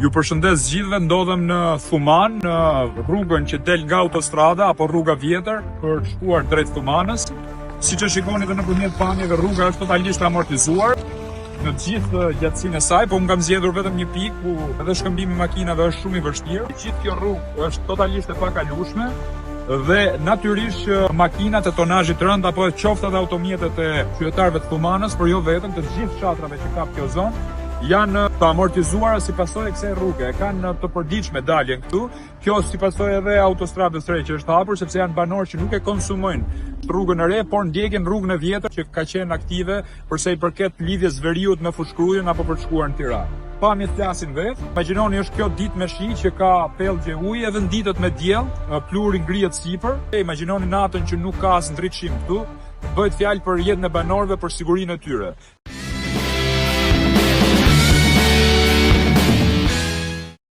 Ju përshëndes gjithëve, ndodhem në Thuman, në rrugën që del nga autostrada apo rruga vjetër për të shkuar drejt Thumanës. Siç e shikoni edhe nëpërmjet pamjeve, rruga është totalisht amortizuar në gjithë gjatësinë e saj, po unë kam zgjedhur vetëm një pikë ku edhe shkëmbimi i makinave është shumë i vështirë. Gjithë kjo rrugë është totalisht e pakalueshme dhe natyrisht makinat e tonazhit të rënd apo qoftë edhe automjetet e qytetarëve të Thumanës, por jo vetëm, të gjithë fshatrave që kap kjo zonë, janë të amortizuara si pasojë e kësaj rruge. E kanë të përditshme daljen këtu. Kjo si pasojë edhe autostradës së re që është hapur, sepse janë banorë që nuk e konsumojnë rrugën e re, por ndjekin rrugën e vjetër që ka qenë aktive për sa i përket lidhjes veriut me Fushkrujen apo për të shkuar në Tiranë. Pamjet flasin vetë. Imagjinoni, është kjo ditë me shi që ka pellgje uji, edhe në ditët me diell, pluri ngrihet sipër. Imagjinoni natën që nuk ka as ndritshim këtu. Bëhet fjalë për jetën e banorëve, për sigurinë e tyre.